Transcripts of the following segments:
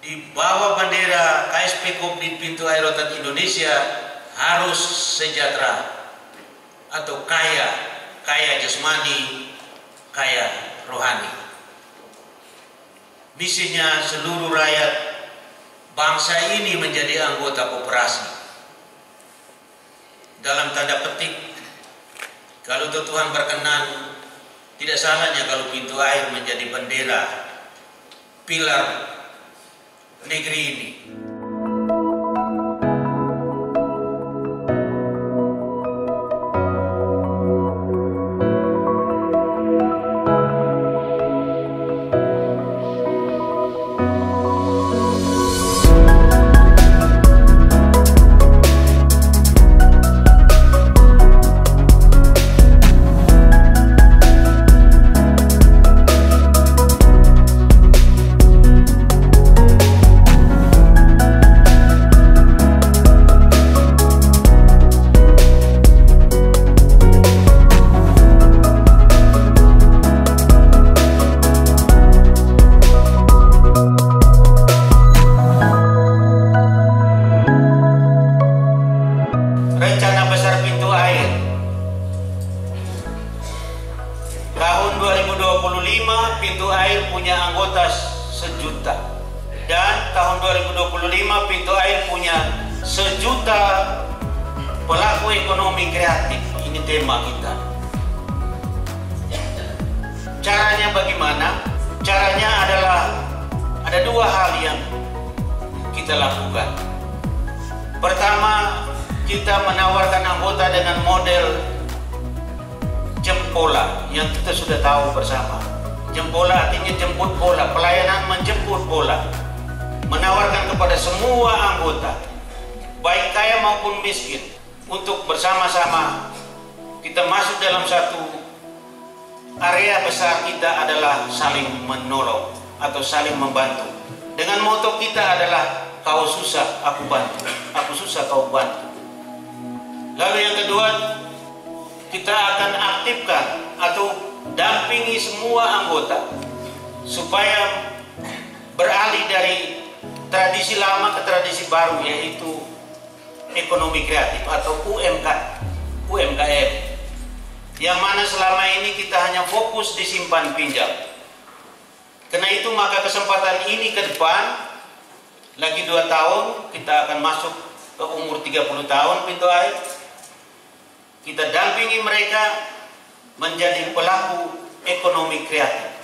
di bawah bendera KSP Kopdit Pintu Air Rotan Indonesia harus sejahtera atau kaya jasmani, kaya rohani. Misinya seluruh rakyat bangsa ini menjadi anggota koperasi. Dalam tanda petik, kalau Tuhan berkenan, tidak salahnya kalau pintu air menjadi bendera pilar negeri ini. Rencana besar pintu air tahun 2025, pintu air punya anggota 1 juta, dan tahun 2025 pintu air punya 1 juta pelaku ekonomi kreatif. Ini tema kita. Caranya bagaimana? Caranya adalah ada 2 hal yang kita lakukan. Pertama, kita menawarkan anggota dengan model jempola yang kita sudah tahu bersama. Jempola artinya jemput bola, pelayanan menjemput bola. Menawarkan kepada semua anggota, baik kaya maupun miskin, untuk bersama-sama kita masuk dalam satu area besar. Kita adalah saling menolong atau saling membantu. Dengan moto kita adalah kau susah aku bantu, aku susah kau bantu. Lalu yang kedua, kita akan aktifkan atau dampingi semua anggota supaya beralih dari tradisi lama ke tradisi baru, yaitu ekonomi kreatif atau UMKM, yang mana selama ini kita hanya fokus di simpan pinjam. Karena itu maka kesempatan ini ke depan lagi 2 tahun kita akan masuk ke umur 30 tahun pintu air. Kita dampingi mereka menjadi pelaku ekonomi kreatif.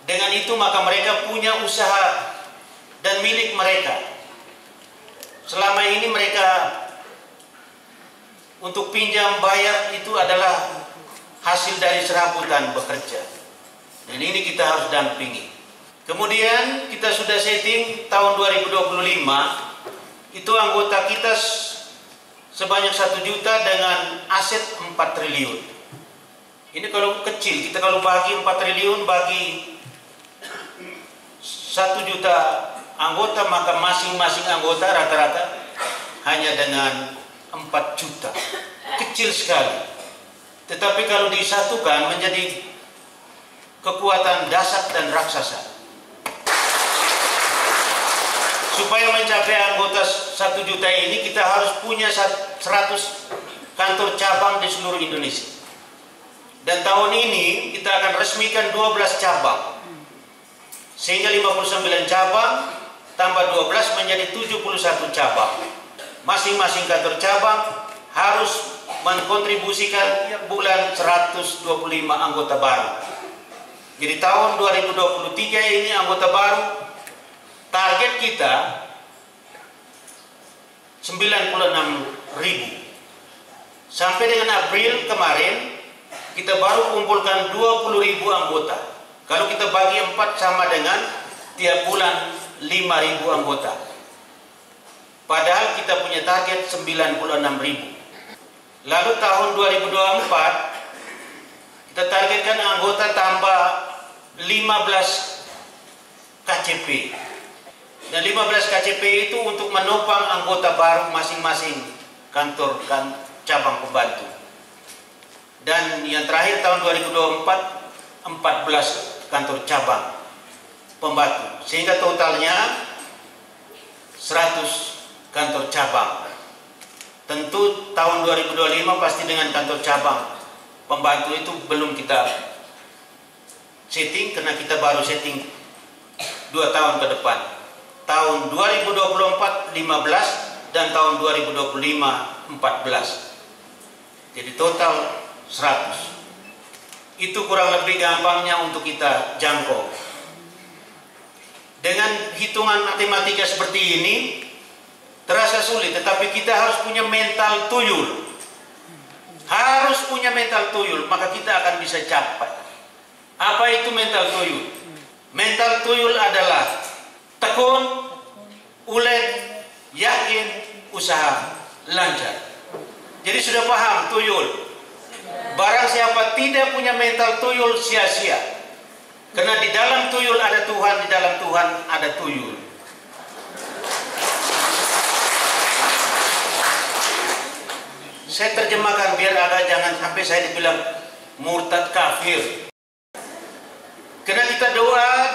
Dengan itu maka mereka punya usaha dan milik mereka. Selama ini mereka untuk pinjam bayar itu adalah hasil dari serabutan bekerja. Dan ini kita harus dampingi. Kemudian kita sudah setting tahun 2025 itu anggota kita sebanyak 1 juta dengan aset 4 triliun. Ini kalau kecil, kita kalau bagi 4 triliun bagi 1 juta anggota, maka masing-masing anggota rata-rata hanya dengan 4 juta. Kecil sekali. Tetapi kalau disatukan menjadi kekuatan dahsyat dan raksasa. Supaya mencapai anggota 1 juta ini, kita harus punya 100 kantor cabang di seluruh Indonesia. Dan tahun ini kita akan resmikan 12 cabang. Sehingga 59 cabang tambah 12 menjadi 71 cabang. Masing-masing kantor cabang harus mengkontribusikan tiap bulan 125 anggota baru. Jadi tahun 2023 ini anggota baru, target kita 96.000. Sampai dengan April kemarin kita baru kumpulkan 20.000 anggota. Kalau kita bagi 4 sama dengan tiap bulan 5.000 anggota. Padahal kita punya target 96.000. Lalu tahun 2024 kita targetkan anggota tambah 15 KCP. Dan 15 KCP itu untuk menopang anggota baru masing-masing kantor cabang pembantu. Dan yang terakhir tahun 2024 14 kantor cabang pembantu. Sehingga totalnya 100 kantor cabang. Tentu tahun 2025 pasti dengan kantor cabang. Pembantu itu belum kita setting karena kita baru setting 2 tahun ke depan. Tahun 2024 15 dan tahun 2025 14. Jadi total 100. Itu kurang lebih gampangnya untuk kita jangkau. Dengan hitungan matematika seperti ini terasa sulit, tetapi kita harus punya mental tuyul. Harus punya mental tuyul, maka kita akan bisa capai. Apa itu mental tuyul? Mental tuyul adalah tekun, ulet, yakin, usaha, lancar. Jadi sudah paham tuyul. Barang siapa tidak punya mental tuyul, sia-sia. Karena di dalam tuyul ada Tuhan, di dalam Tuhan ada tuyul. Saya terjemahkan biar agak jangan sampai saya dibilang murtad kafir. Karena kita doa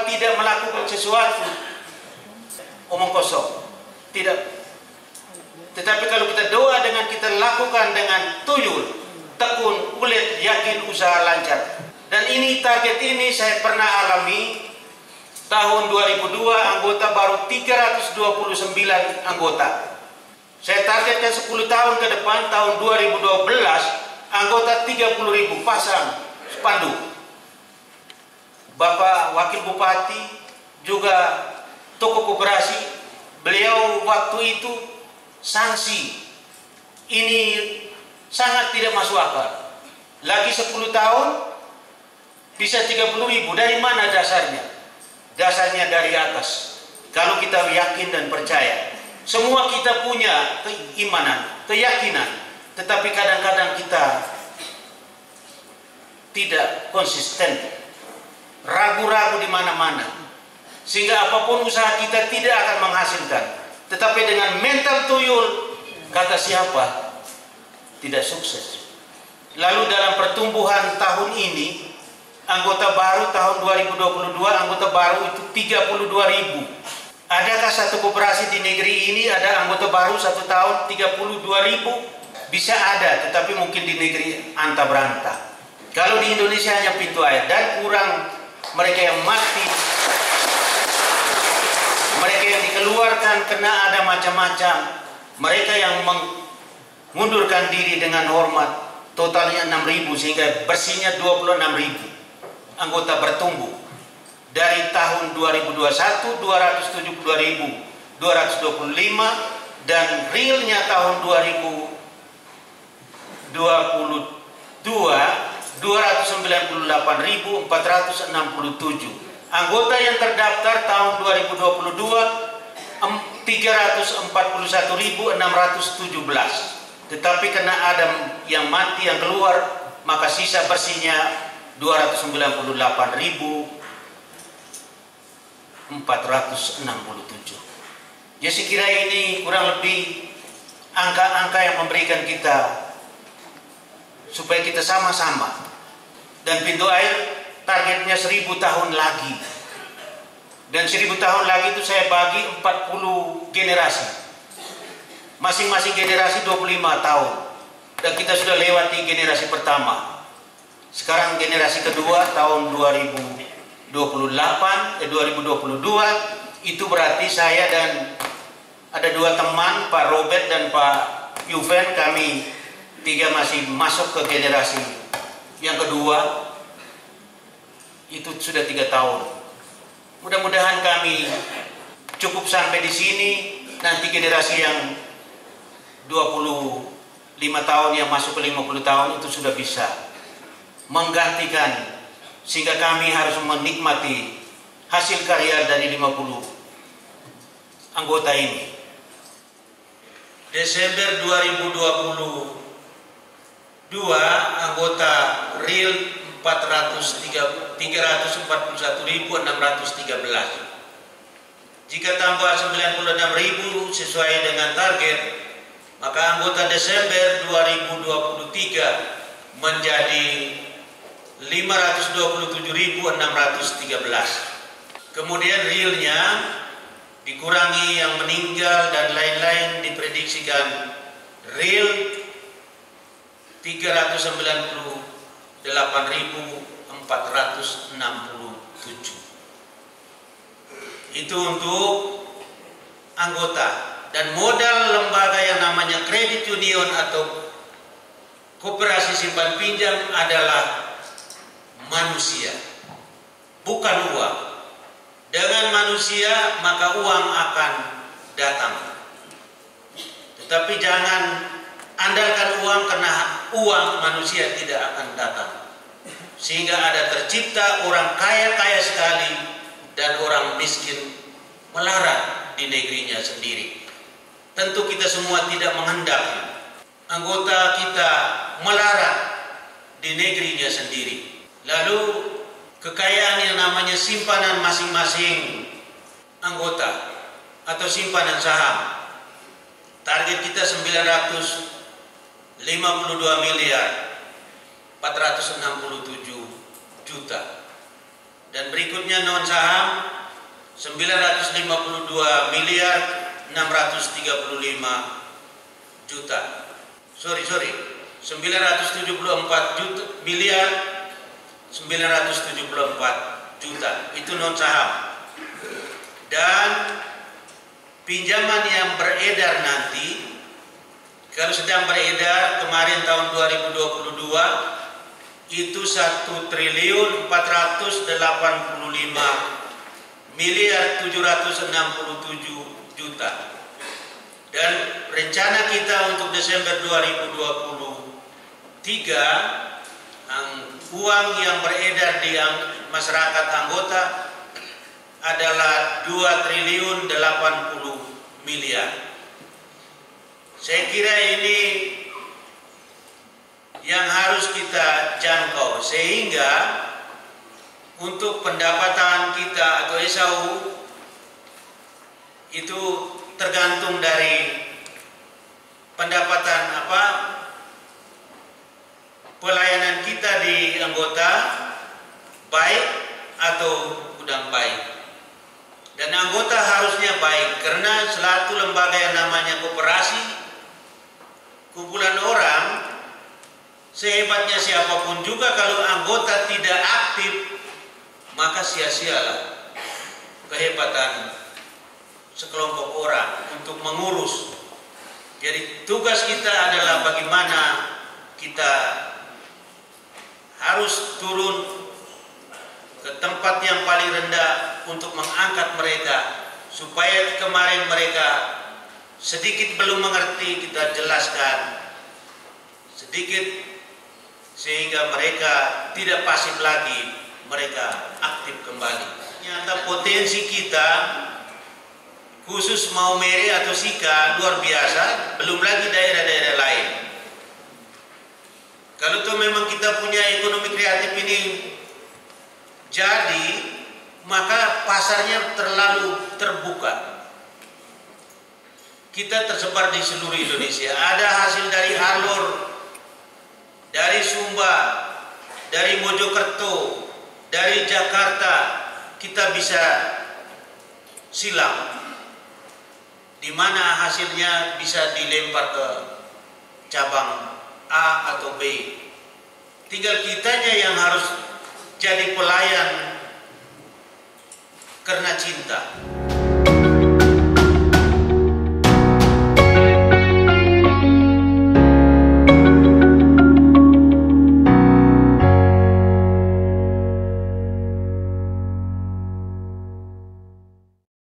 tidak melakukan sesuatu, omong kosong. Tidak. Tetapi kalau kita doa dengan kita lakukan dengan tuyul, tekun, ulet, yakin, usaha, lancar. Dan ini target ini saya pernah alami tahun 2002, anggota baru 329 anggota. Saya targetkan 10 tahun ke depan, tahun 2012, anggota 30.000 pasang spanduk. Bapak Wakil Bupati, juga toko koperasi, beliau waktu itu sanksi. Ini sangat tidak masuk akal. Lagi 10 tahun, bisa 30.000. Dari mana dasarnya? Dasarnya dari atas. Kalau kita yakin dan percaya. Semua kita punya keimanan, keyakinan, tetapi kadang-kadang kita tidak konsisten, ragu-ragu di mana-mana, sehingga apapun usaha kita tidak akan menghasilkan. Tetapi dengan mental tuyul, kata siapa, tidak sukses. Lalu dalam pertumbuhan tahun ini, anggota baru tahun 2022, anggota baru itu 32.000. Adakah satu koperasi di negeri ini ada anggota baru 1 tahun 32.000? Bisa ada, tetapi mungkin di negeri anta beranta. Kalau di Indonesia hanya pintu air dan kurang mereka yang mati, mereka yang dikeluarkan karena ada macam-macam, mereka yang mengundurkan diri dengan hormat, totalnya 6.000 sehingga bersihnya 26.000 anggota bertumbuh. Dari tahun 2021 272.225 dan realnya tahun 2022 298.467. Anggota yang terdaftar tahun 2022 341.617. Tetapi karena ada yang mati yang keluar, maka sisa bersihnya 298.467. Jadi saya kira ini kurang lebih angka-angka yang memberikan kita supaya kita sama-sama. Dan pintu air targetnya 1.000 tahun lagi. Dan 1.000 tahun lagi itu saya bagi 40 generasi. Masing-masing generasi 25 tahun. Dan kita sudah lewati generasi pertama. Sekarang generasi kedua tahun 2022 itu berarti saya dan ada 2 teman, Pak Robert dan Pak Yuven, kami 3 masih masuk ke generasi yang kedua. Itu sudah 3 tahun. Mudah-mudahan kami cukup sampai di sini. Nanti generasi yang 25 tahun yang masuk ke 50 tahun itu sudah bisa menggantikan, sehingga kami harus menikmati hasil karya dari 50 anggota ini. Desember 2022 anggota real 341.613. Jika tambah 96.000 sesuai dengan target, maka anggota Desember 2023 menjadi 527.613. Kemudian realnya dikurangi yang meninggal dan lain-lain, diprediksikan real 398.467. Itu untuk anggota. Dan modal lembaga yang namanya kredit union atau koperasi simpan pinjam adalah manusia, bukan uang. Dengan manusia maka uang akan datang. Tetapi jangan andalkan uang, karena uang manusia tidak akan datang. Sehingga ada tercipta orang kaya-kaya sekali dan orang miskin melarat di negerinya sendiri. Tentu kita semua tidak menghendaki anggota kita melarat di negerinya sendiri. Lalu kekayaan yang namanya simpanan masing-masing anggota atau simpanan saham, target kita 952 miliar 467 juta. Dan berikutnya non saham 952 miliar 635 juta. Sorry 974 juta miliar 974 juta. Itu non saham. Dan pinjaman yang beredar nanti, kalau sedang beredar kemarin tahun 2022 itu 1.485 miliar 767 juta. Dan rencana kita untuk Desember 2023 uang yang beredar di masyarakat anggota adalah 2.080 miliar. Saya kira ini yang harus kita jangkau, sehingga untuk pendapatan kita atau SAU itu tergantung dari pendapatan pelayanan kita di anggota, baik atau kurang baik. Dan anggota harusnya baik, karena selaku lembaga yang namanya koperasi, kumpulan orang, sehebatnya siapapun juga kalau anggota tidak aktif, maka sia-sialah kehebatan sekelompok orang untuk mengurus. Jadi tugas kita adalah bagaimana kita harus turun ke tempat yang paling rendah untuk mengangkat mereka, supaya kemarin mereka sedikit belum mengerti, kita jelaskan sedikit sehingga mereka tidak pasif lagi, mereka aktif kembali. Ternyata potensi kita khusus Maumere atau Sika luar biasa, belum lagi daerah-daerah lain. Kalau tuh memang kita punya ekonomi kreatif ini jadi, maka pasarnya terlalu terbuka. Kita tersebar di seluruh Indonesia. Ada hasil dari Alor, dari Sumba, dari Mojokerto, dari Jakarta, kita bisa silang, di mana hasilnya bisa dilempar ke cabang A atau B. Tinggal kitanya yang harus jadi pelayan karena cinta.